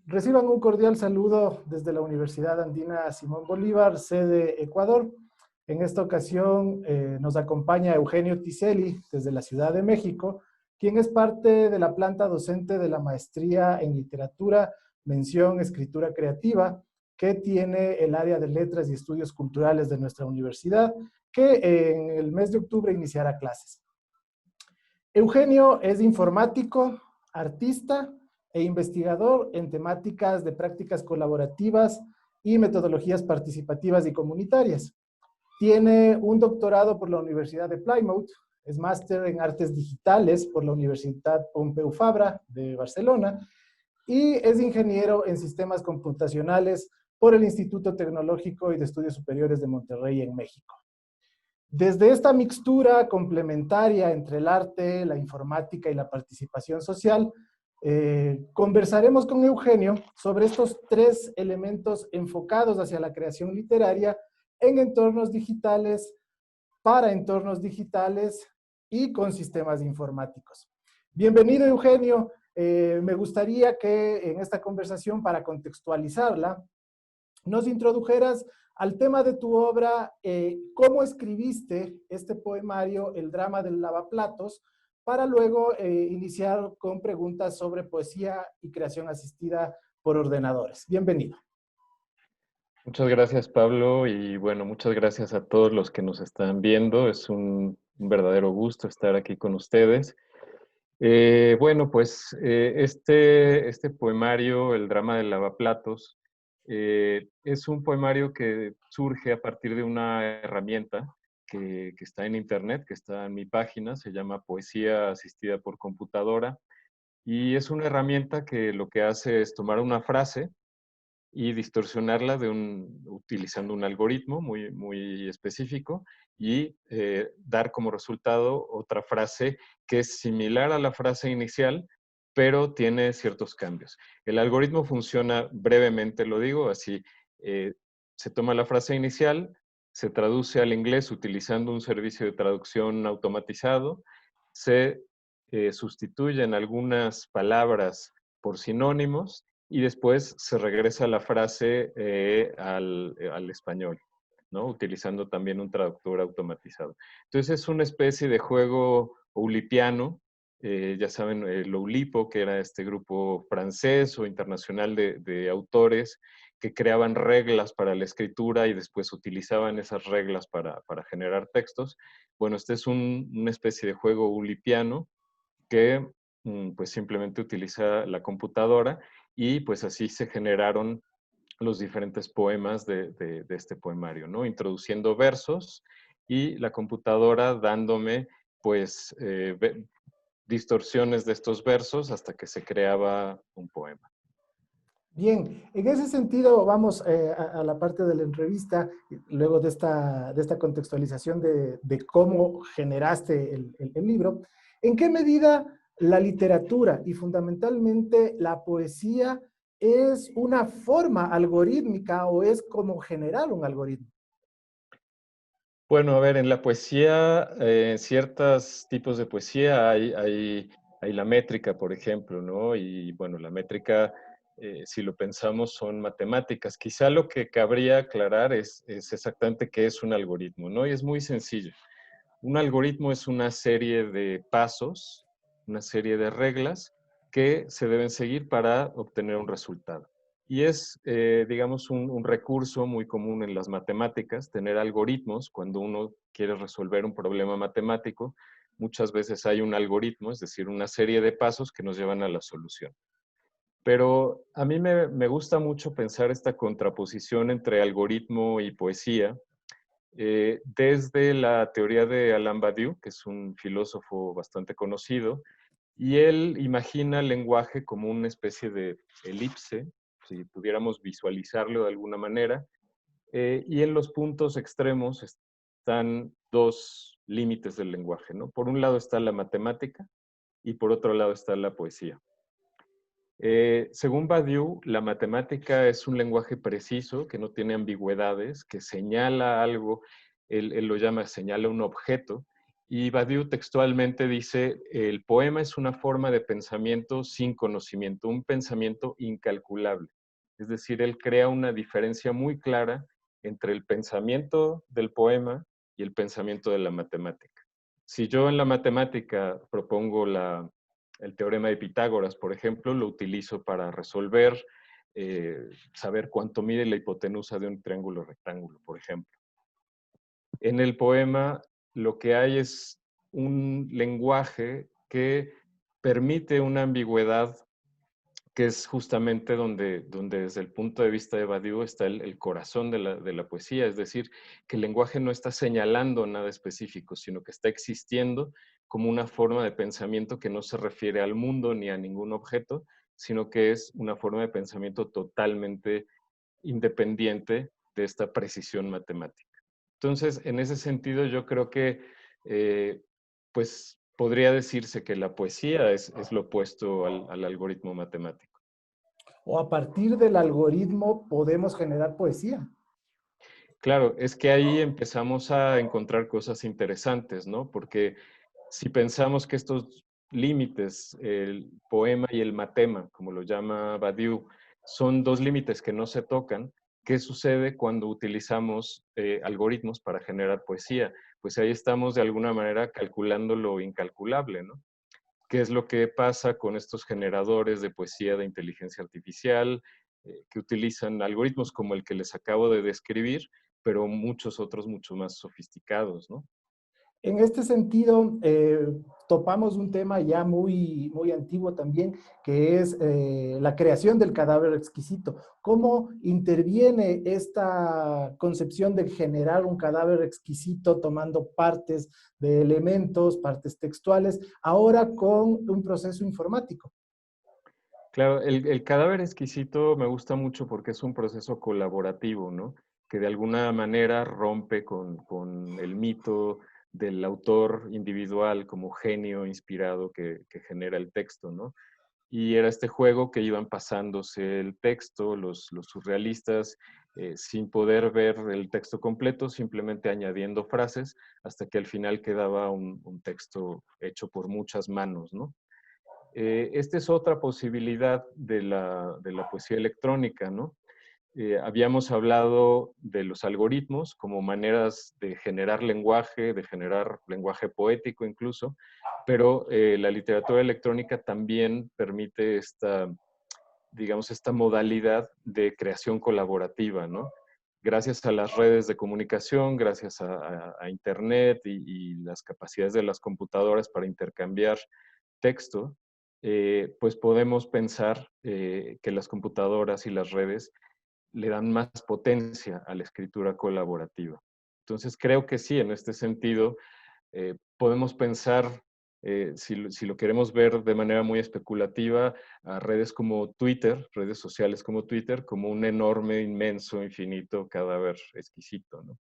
Reciban un cordial saludo desde la Universidad Andina Simón Bolívar, sede Ecuador. En esta ocasión nos acompaña Eugenio Tiselli desde la Ciudad de México, quien es parte de la planta docente de la maestría en literatura, mención escritura creativa, que tiene el área de letras y estudios culturales de nuestra universidad, que en el mes de octubre iniciará clases. Eugenio es informático, artista e investigador en temáticas de prácticas colaborativas y metodologías participativas y comunitarias. Tiene un doctorado por la Universidad de Plymouth, es máster en artes digitales por la Universitat Pompeu Fabra de Barcelona y es ingeniero en sistemas computacionales por el Instituto Tecnológico y de Estudios Superiores de Monterrey en México. Desde esta mixtura complementaria entre el arte, la informática y la participación social, conversaremos con Eugenio sobre estos tres elementos enfocados hacia la creación literaria en entornos digitales, para entornos digitales y con sistemas informáticos. Bienvenido, Eugenio. Me gustaría que en esta conversación, para contextualizarla, nos introdujeras al tema de tu obra, cómo escribiste este poemario, El drama del lavaplatos, para luego iniciar con preguntas sobre poesía y creación asistida por ordenadores. Bienvenido. Muchas gracias, Pablo, y bueno, muchas gracias a todos los que nos están viendo. Es un verdadero gusto estar aquí con ustedes. Bueno, pues este poemario, El drama del lavaplatos, es un poemario que surge a partir de una herramienta que está en internet, que está en mi página, se llama Poesía Asistida por Computadora, y es una herramienta que lo que hace es tomar una frase y distorsionarla utilizando un algoritmo muy específico y dar como resultado otra frase que es similar a la frase inicial, pero tiene ciertos cambios. El algoritmo funciona, brevemente lo digo, así: se toma la frase inicial, se traduce al inglés utilizando un servicio de traducción automatizado, se sustituyen algunas palabras por sinónimos y después se regresa la frase al español, ¿no? Utilizando también un traductor automatizado. Entonces es una especie de juego oulipiano. Ya saben, el Oulipo, que era este grupo francés o internacional de autores que creaban reglas para la escritura y después utilizaban esas reglas para generar textos. Bueno, este es una especie de juego oulipiano que pues simplemente utiliza la computadora y pues así se generaron los diferentes poemas de este poemario, ¿no? Introduciendo versos y la computadora dándome pues distorsiones de estos versos hasta que se creaba un poema. Bien, en ese sentido vamos a la parte de la entrevista, luego de esta contextualización de cómo generaste el libro. ¿En qué medida la literatura y fundamentalmente la poesía es una forma algorítmica o es como generar un algoritmo? Bueno, a ver, en la poesía, en ciertos tipos de poesía hay la métrica, por ejemplo, ¿no? Y bueno, la métrica, si lo pensamos, son matemáticas. Quizá lo que cabría aclarar es exactamente qué es un algoritmo, ¿no? Y es muy sencillo. Un algoritmo es una serie de pasos, una serie de reglas que se deben seguir para obtener un resultado. Y es, digamos, un recurso muy común en las matemáticas, tener algoritmos cuando uno quiere resolver un problema matemático. Muchas veces hay un algoritmo, es decir, una serie de pasos que nos llevan a la solución. Pero a mí me gusta mucho pensar esta contraposición entre algoritmo y poesía, desde la teoría de Alain Badiou, que es un filósofo bastante conocido, y él imagina el lenguaje como una especie de elipse, si pudiéramos visualizarlo de alguna manera, y en los puntos extremos están dos límites del lenguaje, ¿no? Por un lado está la matemática y por otro lado está la poesía. Según Badiou, la matemática es un lenguaje preciso, que no tiene ambigüedades, que señala algo, él lo llama señala un objeto, Y Badiou textualmente dice, el poema es una forma de pensamiento sin conocimiento, un pensamiento incalculable. Es decir, él crea una diferencia muy clara entre el pensamiento del poema y el pensamiento de la matemática. Si yo en la matemática propongo el teorema de Pitágoras, por ejemplo, lo utilizo para resolver, saber cuánto mide la hipotenusa de un triángulo rectángulo, por ejemplo. En el poema lo que hay es un lenguaje que permite una ambigüedad que es justamente donde desde el punto de vista de Badiou está el corazón de la poesía, es decir, que el lenguaje no está señalando nada específico, sino que está existiendo como una forma de pensamiento que no se refiere al mundo ni a ningún objeto, sino que es una forma de pensamiento totalmente independiente de esta precisión matemática. Entonces, en ese sentido, yo creo que, pues, podría decirse que la poesía es lo opuesto al algoritmo matemático. O a partir del algoritmo podemos generar poesía. Claro, es que ahí empezamos a encontrar cosas interesantes, ¿no? Porque si pensamos que estos límites, el poema y el matema, como lo llama Badiou, son dos límites que no se tocan, ¿qué sucede cuando utilizamos algoritmos para generar poesía? Pues ahí estamos de alguna manera calculando lo incalculable, ¿no? ¿Qué es lo que pasa con estos generadores de poesía de inteligencia artificial que utilizan algoritmos como el que les acabo de describir, pero muchos otros mucho más sofisticados, ¿no? En este sentido, topamos un tema ya muy antiguo también, que es la creación del cadáver exquisito. ¿Cómo interviene esta concepción de generar un cadáver exquisito tomando partes de elementos, partes textuales, ahora con un proceso informático? Claro, el cadáver exquisito me gusta mucho porque es un proceso colaborativo, ¿no? Que de alguna manera rompe con el mito del autor individual como genio inspirado que genera el texto, ¿no? Y era este juego que iban pasándose el texto, los surrealistas, sin poder ver el texto completo, simplemente añadiendo frases, hasta que al final quedaba un texto hecho por muchas manos, ¿no? Esta es otra posibilidad de la poesía electrónica, ¿no? Habíamos hablado de los algoritmos como maneras de generar lenguaje poético incluso, pero la literatura electrónica también permite esta, digamos, esta modalidad de creación colaborativa, ¿no? Gracias a las redes de comunicación, gracias a Internet y las capacidades de las computadoras para intercambiar texto, pues podemos pensar que las computadoras y las redes le dan más potencia a la escritura colaborativa. Entonces creo que sí, en este sentido, podemos pensar, si lo queremos ver de manera muy especulativa, a redes como Twitter, redes sociales como Twitter, como un enorme, inmenso, infinito cadáver exquisito, ¿no?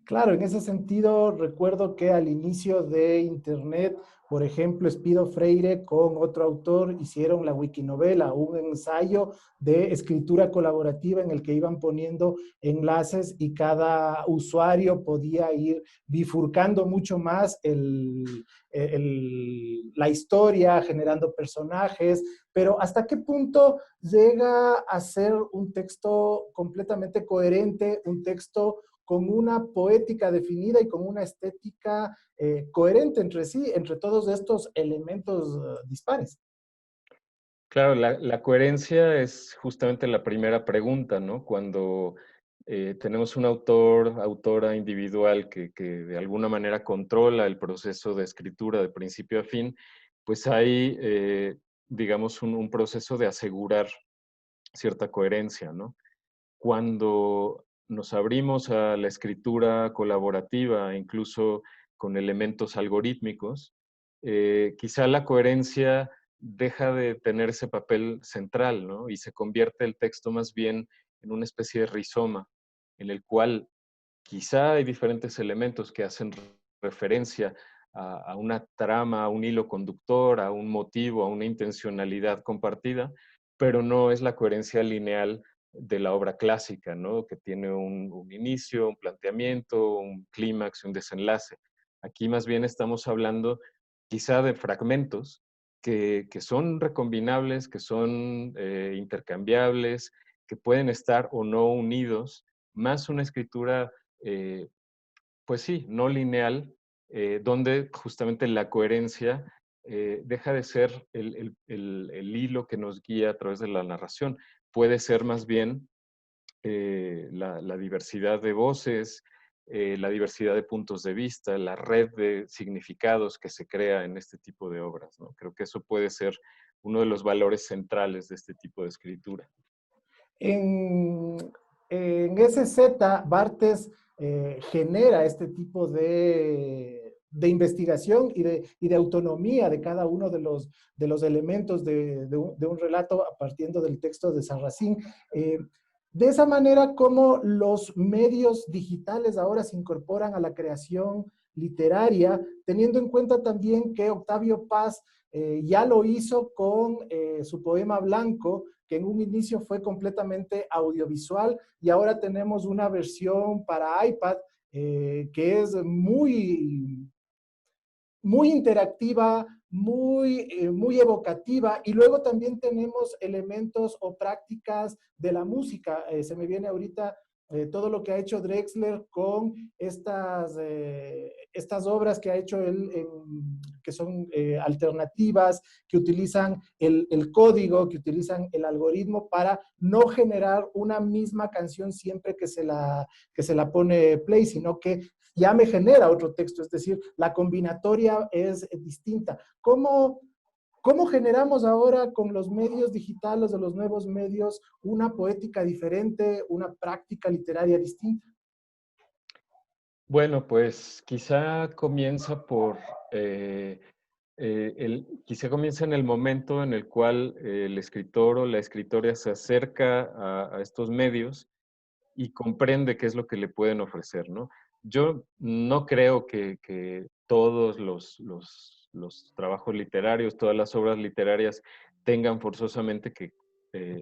Claro, en ese sentido recuerdo que al inicio de Internet, por ejemplo, Espido Freire con otro autor hicieron la Wikinovela, un ensayo de escritura colaborativa en el que iban poniendo enlaces y cada usuario podía ir bifurcando mucho más la historia, generando personajes, pero ¿hasta qué punto llega a ser un texto completamente coherente, un texto con una poética definida y con una estética coherente entre sí, entre todos estos elementos dispares? Claro, la coherencia es justamente la primera pregunta, ¿no? Cuando tenemos un autor, autora individual que de alguna manera controla el proceso de escritura de principio a fin, pues hay, digamos, un proceso de asegurar cierta coherencia, ¿no? Cuando nos abrimos a la escritura colaborativa, incluso con elementos algorítmicos, quizá la coherencia deja de tener ese papel central, ¿no? Y se convierte el texto más bien en una especie de rizoma, en el cual quizá hay diferentes elementos que hacen referencia a una trama, a un hilo conductor, a un motivo, a una intencionalidad compartida, pero no es la coherencia lineal de la obra clásica, ¿no? Que tiene un inicio, un planteamiento, un clímax, un desenlace. Aquí más bien estamos hablando quizá de fragmentos que son recombinables, que son intercambiables, que pueden estar o no unidos, más una escritura, pues sí, no lineal, donde justamente la coherencia deja de ser el hilo que nos guía a través de la narración. Puede ser más bien la diversidad de voces, la diversidad de puntos de vista, la red de significados que se crea en este tipo de obras, ¿no? Creo que eso puede ser uno de los valores centrales de este tipo de escritura. En, en SZ, Barthes genera este tipo de investigación y de autonomía de cada uno de los elementos de un relato partiendo del texto de San Racine. De esa manera, como los medios digitales ahora se incorporan a la creación literaria, teniendo en cuenta también que Octavio Paz ya lo hizo con su poema Blanco, que en un inicio fue completamente audiovisual y ahora tenemos una versión para iPad que es muy interactiva, muy evocativa, y luego también tenemos elementos o prácticas de la música. Se me viene ahorita todo lo que ha hecho Drexler con estas obras que ha hecho él, que son alternativas, que utilizan el código, que utilizan el algoritmo para no generar una misma canción siempre que se la pone play, sino que ya me genera otro texto, es decir, la combinatoria es distinta. ¿Cómo generamos ahora con los medios digitales o los nuevos medios una poética diferente, una práctica literaria distinta? Bueno, pues quizá comienza quizá comienza en el momento en el cual el escritor o la escritora se acerca a estos medios y comprende qué es lo que le pueden ofrecer, ¿no? Yo no creo que todos los trabajos literarios, todas las obras literarias tengan forzosamente que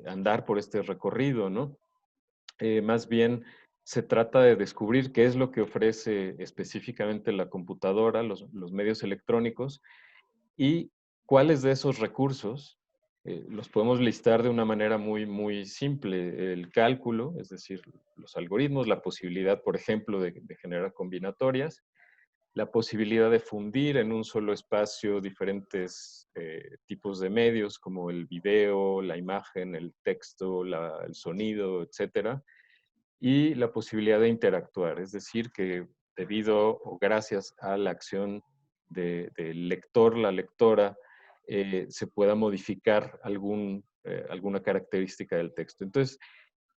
andar por este recorrido, ¿no? Más bien se trata de descubrir qué es lo que ofrece específicamente la computadora, los medios electrónicos, y cuáles de esos recursos los podemos listar de una manera muy simple. El cálculo, es decir, los algoritmos, la posibilidad, por ejemplo, de generar combinatorias, la posibilidad de fundir en un solo espacio diferentes tipos de medios como el video, la imagen, el texto, el sonido, etcétera, y la posibilidad de interactuar, es decir, que debido o gracias a la acción del lector, la lectora, se pueda modificar alguna característica del texto. Entonces,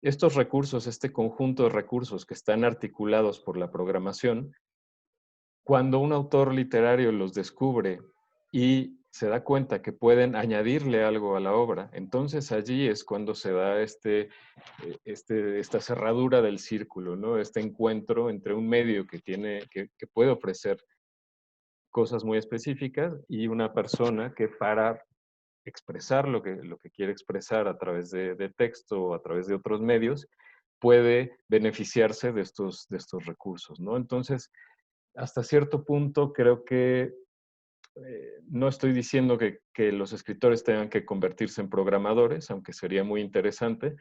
estos recursos, este conjunto de recursos que están articulados por la programación, cuando un autor literario los descubre y se da cuenta que pueden añadirle algo a la obra, entonces allí es cuando se da esta cerradura del círculo, ¿no? Este encuentro entre un medio que puede ofrecer cosas muy específicas y una persona que para expresar lo que quiere expresar a través de texto o a través de otros medios, puede beneficiarse de estos recursos, ¿no? Entonces, hasta cierto punto creo que no estoy diciendo que los escritores tengan que convertirse en programadores, aunque sería muy interesante,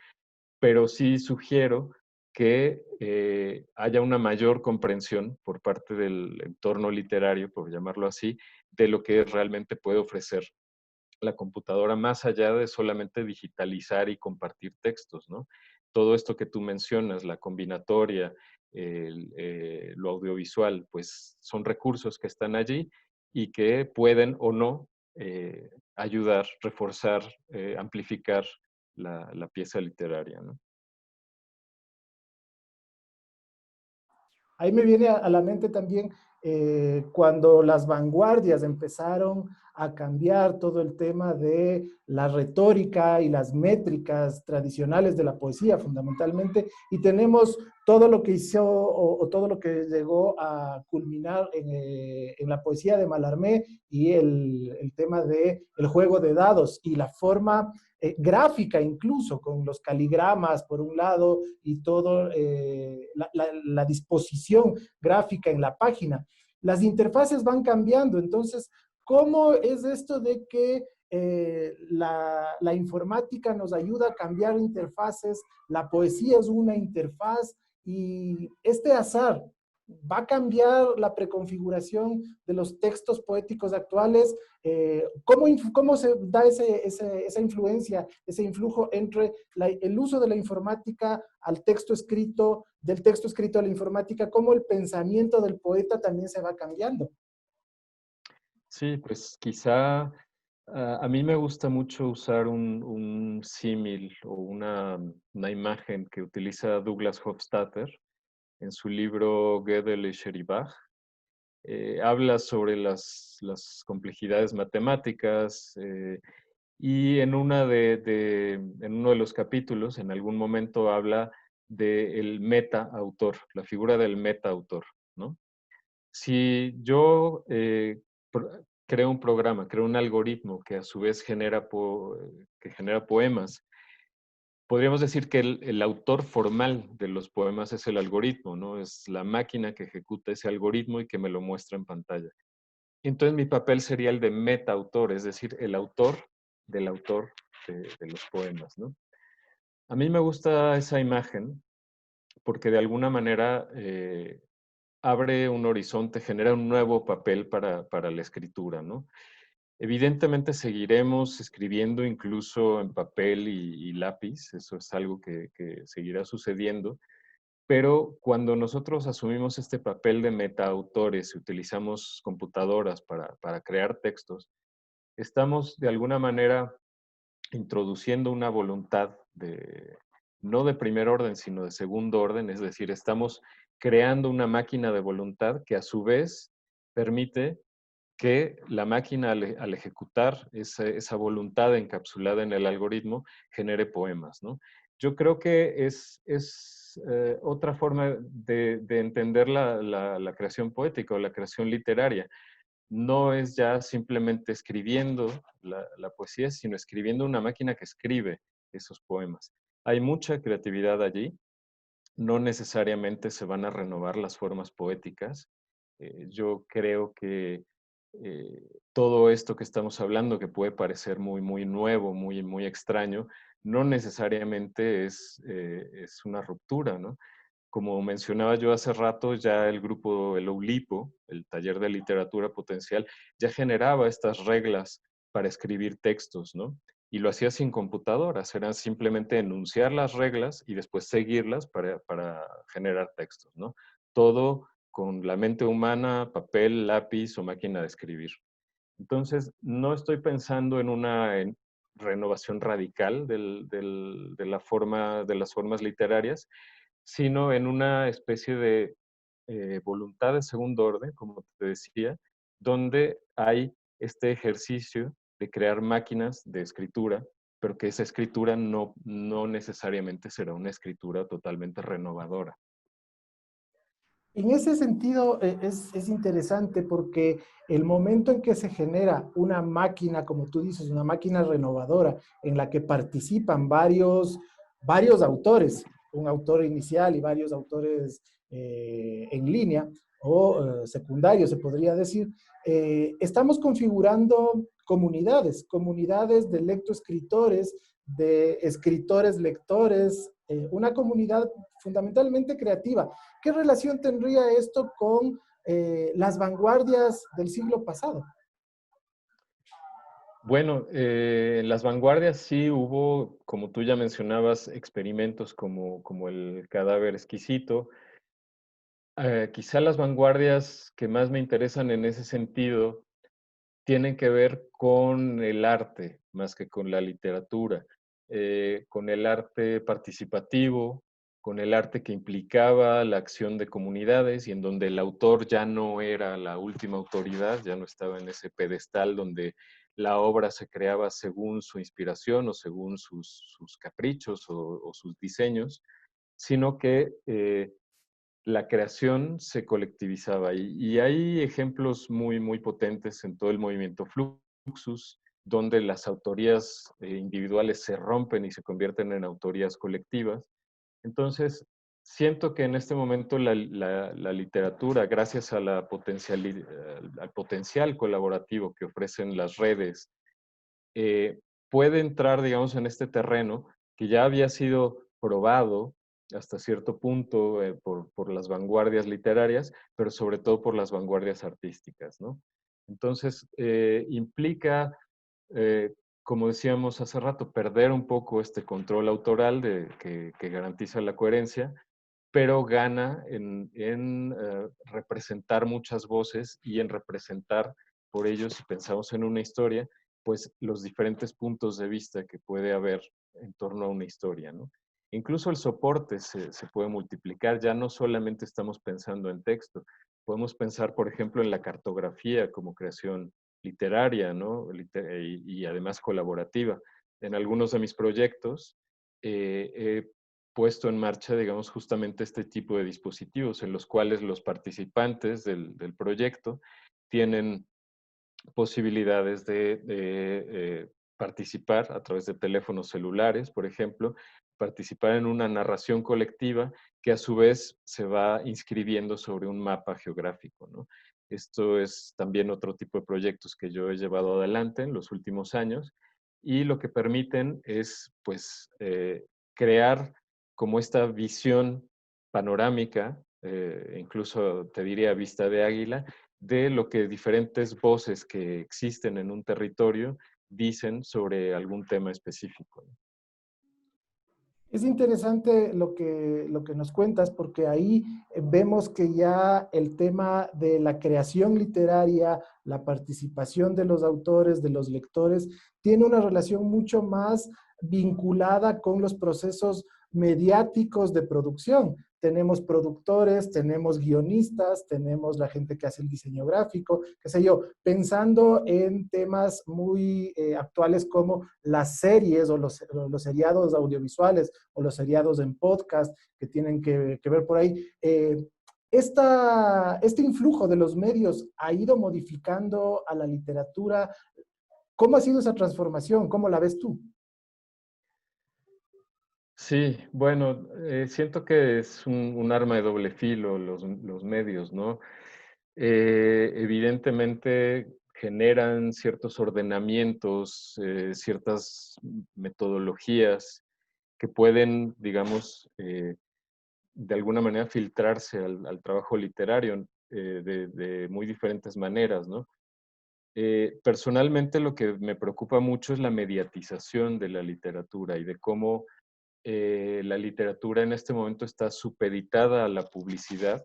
pero sí sugiero que haya una mayor comprensión por parte del entorno literario, por llamarlo así, de lo que realmente puede ofrecer la computadora más allá de solamente digitalizar y compartir textos, ¿no? Todo esto que tú mencionas, la combinatoria, lo audiovisual, pues son recursos que están allí y que pueden o no ayudar, reforzar, amplificar la pieza literaria, ¿no? Ahí me viene a la mente también cuando las vanguardias empezaron a cambiar todo el tema de la retórica y las métricas tradicionales de la poesía, fundamentalmente, y tenemos todo lo que hizo o todo lo que llegó a culminar en la poesía de Mallarmé y el tema de el juego de dados y la forma gráfica incluso, con los caligramas por un lado y todo la disposición gráfica en la página. las interfaces van cambiando. Entonces, ¿cómo es esto de que la informática nos ayuda a cambiar interfaces? La poesía es una interfaz y este azar va a cambiar la preconfiguración de los textos poéticos actuales. ¿Cómo se da esa influencia, ese influjo entre el uso de la informática al texto escrito, del texto escrito a la informática? ¿Cómo el pensamiento del poeta también se va cambiando? Sí, pues quizá a mí me gusta mucho usar un símil o una imagen que utiliza Douglas Hofstadter en su libro Gödel y Scheribach. Habla sobre las complejidades matemáticas y en uno de los capítulos, en algún momento habla del meta-autor, la figura del meta-autor, ¿no? Si yo creo un programa, creo un algoritmo que a su vez que genera poemas, podríamos decir que el autor formal de los poemas es el algoritmo, ¿no? Es la máquina que ejecuta ese algoritmo y que me lo muestra en pantalla. Entonces mi papel sería el de meta-autor, es decir, el autor del autor de los poemas, ¿no? A mí me gusta esa imagen porque de alguna manera abre un horizonte, genera un nuevo papel para la escritura, ¿no? Evidentemente seguiremos escribiendo incluso en papel y lápiz, eso es algo que seguirá sucediendo, pero cuando nosotros asumimos este papel de metaautores y utilizamos computadoras para crear textos, estamos de alguna manera introduciendo una voluntad no de primer orden, sino de segundo orden, es decir, estamos creando una máquina de voluntad que a su vez permite que la máquina al ejecutar esa voluntad encapsulada en el algoritmo genere poemas, ¿no? Yo creo que es otra forma de entender la creación poética o la creación literaria. No es ya simplemente escribiendo la poesía, sino escribiendo una máquina que escribe esos poemas. Hay mucha creatividad allí, no necesariamente se van a renovar las formas poéticas. Yo creo que todo esto que estamos hablando, que puede parecer muy, muy nuevo, muy, muy extraño, no necesariamente es una ruptura, ¿no? Como mencionaba yo hace rato, ya el grupo, el Oulipo, el taller de literatura potencial, ya generaba estas reglas para escribir textos, ¿no? Y lo hacía sin computadoras, era simplemente enunciar las reglas y después seguirlas para generar textos, ¿no? Todo con la mente humana, papel, lápiz o máquina de escribir. Entonces, no estoy pensando en una renovación radical de la forma, de las formas literarias, sino en una especie de voluntad de segundo orden, como te decía, donde hay este ejercicio de crear máquinas de escritura, pero que esa escritura no necesariamente será una escritura totalmente renovadora. En ese sentido, es interesante porque el momento en que se genera una máquina, como tú dices, una máquina renovadora, en la que participan varios autores, un autor inicial y varios autores en línea o secundarios, se podría decir, estamos configurando comunidades de lectoescritores, de escritores lectores, una comunidad fundamentalmente creativa. ¿Qué relación tendría esto con las vanguardias del siglo pasado? Bueno, en las vanguardias sí hubo, como tú ya mencionabas, experimentos como el cadáver exquisito. Quizá las vanguardias que más me interesan en ese sentido tienen que ver con el arte más que con la literatura, con el arte participativo, con el arte que implicaba la acción de comunidades y en donde el autor ya no era la última autoridad, ya no estaba en ese pedestal donde la obra se creaba según su inspiración o según sus caprichos o sus diseños, sino que la creación se colectivizaba. Y hay ejemplos muy, muy potentes en todo el movimiento Fluxus, donde las autorías individuales se rompen y se convierten en autorías colectivas. Entonces, siento que en este momento la literatura, gracias a al potencial colaborativo que ofrecen las redes, eh, puede entrar, digamos, en este terreno que ya había sido probado hasta cierto punto por las vanguardias literarias, pero sobre todo por las vanguardias artísticas, ¿no? Entonces, implica, eh, como decíamos hace rato, perder un poco este control autoral que garantiza la coherencia, pero gana en representar muchas voces y en representar por ello, si pensamos en una historia, pues los diferentes puntos de vista que puede haber en torno a una historia, ¿no? Incluso el soporte se puede multiplicar, ya no solamente estamos pensando en texto, podemos pensar, por ejemplo, en la cartografía como creación literaria, ¿no? Y además colaborativa. En algunos de mis proyectos he puesto en marcha, digamos, justamente este tipo de dispositivos en los cuales los participantes del proyecto tienen posibilidades de participar a través de teléfonos celulares, por ejemplo, participar en una narración colectiva que a su vez se va inscribiendo sobre un mapa geográfico, ¿no? Esto es también otro tipo de proyectos que yo he llevado adelante en los últimos años y lo que permiten es, pues, crear como esta visión panorámica, incluso te diría vista de águila, de lo que diferentes voces que existen en un territorio dicen sobre algún tema específico. Es interesante lo que nos cuentas, porque ahí vemos que ya el tema de la creación literaria, la participación de los autores, de los lectores, tiene una relación mucho más vinculada con los procesos mediáticos de producción. Tenemos productores, tenemos guionistas, tenemos la gente que hace el diseño gráfico, qué sé yo, pensando en temas muy actuales como las series o los seriados audiovisuales o los seriados en podcast que tienen que ver por ahí. Este influjo de los medios ha ido modificando a la literatura. ¿Cómo ha sido esa transformación? ¿Cómo la ves tú? Sí, bueno, siento que es un arma de doble filo los medios, ¿no? Evidentemente generan ciertos ordenamientos, ciertas metodologías que pueden, digamos, de alguna manera filtrarse al trabajo literario de muy diferentes maneras, ¿no? Personalmente lo que me preocupa mucho es la mediatización de la literatura y de cómo la literatura en este momento está supeditada a la publicidad.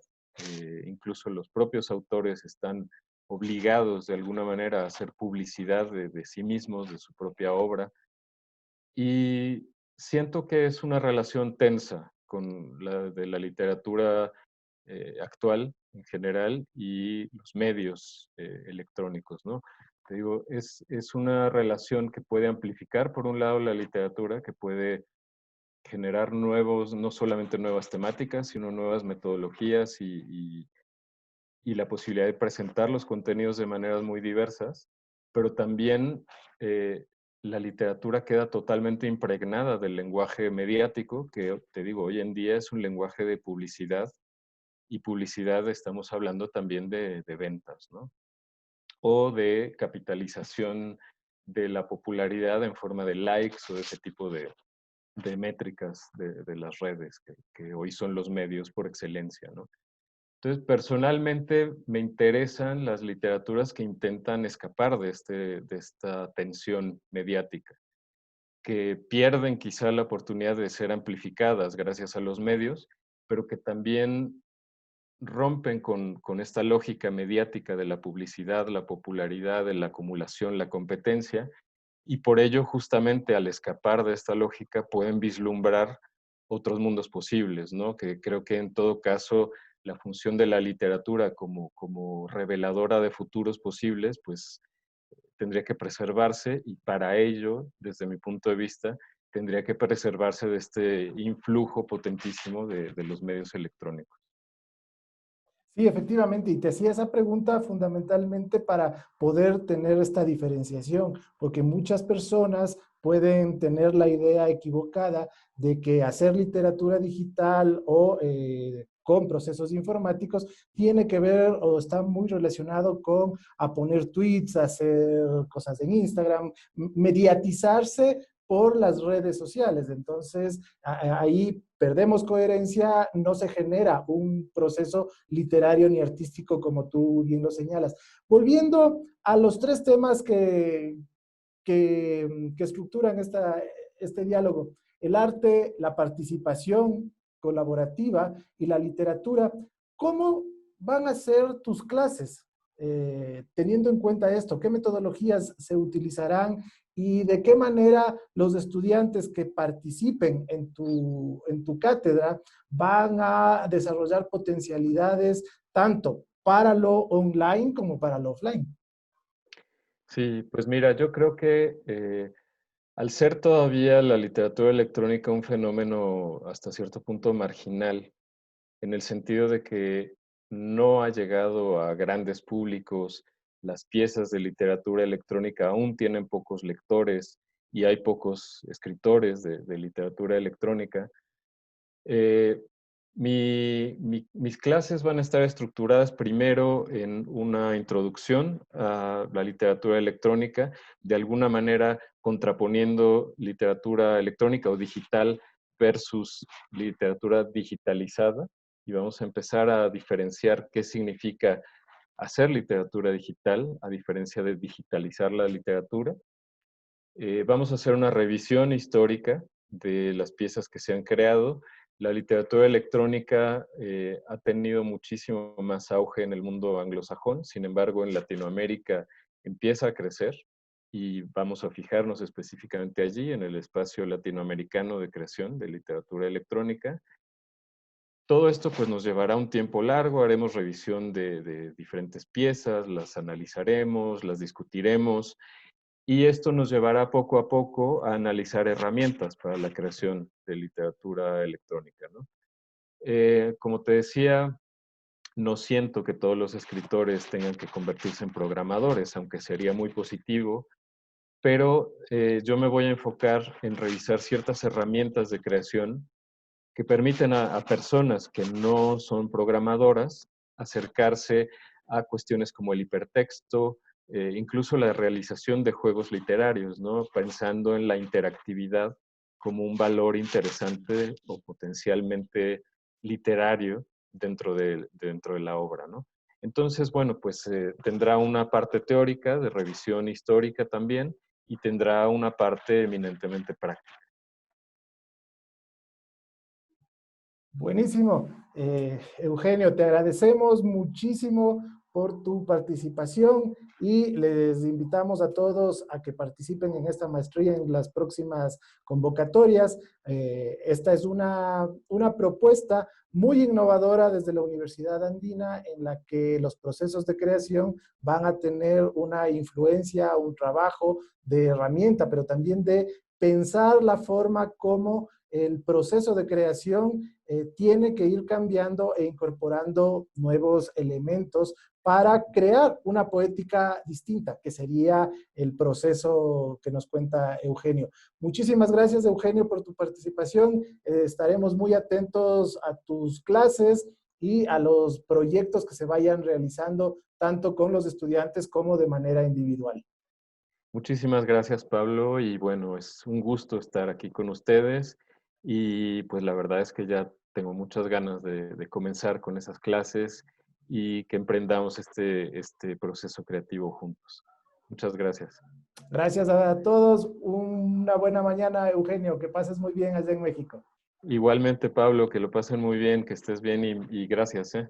Incluso los propios autores están obligados de alguna manera a hacer publicidad de sí mismos, de su propia obra. Y siento que es una relación tensa con la de la literatura actual en general y los medios electrónicos, ¿no? Te digo, es una relación que puede amplificar, por un lado, la literatura, que puede generar nuevos, no solamente nuevas temáticas, sino nuevas metodologías y la posibilidad de presentar los contenidos de maneras muy diversas, pero también la literatura queda totalmente impregnada del lenguaje mediático, que te digo, hoy en día es un lenguaje de publicidad, y publicidad estamos hablando también de ventas, ¿no? O de capitalización de la popularidad en forma de likes o de ese tipo de métricas de las redes, que hoy son los medios por excelencia, ¿no? Entonces, personalmente me interesan las literaturas que intentan escapar de esta tensión mediática, que pierden quizá la oportunidad de ser amplificadas gracias a los medios, pero que también rompen con esta lógica mediática de la publicidad, la popularidad, de la acumulación, la competencia, y por ello, justamente al escapar de esta lógica, pueden vislumbrar otros mundos posibles, ¿no? Que creo que en todo caso la función de la literatura como reveladora de futuros posibles, pues tendría que preservarse y para ello, desde mi punto de vista, tendría que preservarse de este influjo potentísimo de los medios electrónicos. Sí, efectivamente, y te hacía esa pregunta fundamentalmente para poder tener esta diferenciación, porque muchas personas pueden tener la idea equivocada de que hacer literatura digital o con procesos informáticos tiene que ver o está muy relacionado con a poner tweets, a hacer cosas en Instagram, mediatizarse por las redes sociales. Entonces, ahí perdemos coherencia, no se genera un proceso literario ni artístico como tú bien lo señalas. Volviendo a los tres temas que estructuran este diálogo, el arte, la participación colaborativa y la literatura, ¿cómo van a ser tus clases? Teniendo en cuenta esto, ¿qué metodologías se utilizarán y de qué manera los estudiantes que participen en tu cátedra van a desarrollar potencialidades tanto para lo online como para lo offline? Sí, pues mira, yo creo que al ser todavía la literatura electrónica un fenómeno hasta cierto punto marginal, en el sentido de que no ha llegado a grandes públicos, las piezas de literatura electrónica aún tienen pocos lectores y hay pocos escritores de literatura electrónica. Eh, mis clases van a estar estructuradas primero en una introducción a la literatura electrónica, de alguna manera contraponiendo literatura electrónica o digital versus literatura digitalizada. Y vamos a empezar a diferenciar qué significa hacer literatura digital, a diferencia de digitalizar la literatura. Vamos a hacer una revisión histórica de las piezas que se han creado. La literatura electrónica ha tenido muchísimo más auge en el mundo anglosajón, sin embargo en Latinoamérica empieza a crecer y vamos a fijarnos específicamente allí, en el espacio latinoamericano de creación de literatura electrónica. Todo esto pues nos llevará un tiempo largo, haremos revisión de diferentes piezas, las analizaremos, las discutiremos y esto nos llevará poco a poco a analizar herramientas para la creación de literatura electrónica, ¿no? Como te decía, no siento que todos los escritores tengan que convertirse en programadores, aunque sería muy positivo, pero yo me voy a enfocar en revisar ciertas herramientas de creación que permiten a personas que no son programadoras acercarse a cuestiones como el hipertexto, incluso la realización de juegos literarios, ¿no? Pensando en la interactividad como un valor interesante o potencialmente literario dentro de la obra, ¿no? Entonces, bueno, pues tendrá una parte teórica de revisión histórica también y tendrá una parte eminentemente práctica. Buenísimo. Eugenio, te agradecemos muchísimo por tu participación y les invitamos a todos a que participen en esta maestría en las próximas convocatorias. Esta es una propuesta muy innovadora desde la Universidad Andina en la que los procesos de creación van a tener una influencia, un trabajo de herramienta, pero también de pensar la forma como el proceso de creación tiene que ir cambiando e incorporando nuevos elementos para crear una poética distinta, que sería el proceso que nos cuenta Eugenio. Muchísimas gracias, Eugenio, por tu participación. Estaremos muy atentos a tus clases y a los proyectos que se vayan realizando, tanto con los estudiantes como de manera individual. Muchísimas gracias, Pablo, y bueno, es un gusto estar aquí con ustedes y pues la verdad es que ya tengo muchas ganas de comenzar con esas clases y que emprendamos este proceso creativo juntos. Muchas gracias. Gracias a todos. Una buena mañana, Eugenio. Que pases muy bien allá en México. Igualmente, Pablo, que lo pasen muy bien, que estés bien y gracias, ¿eh?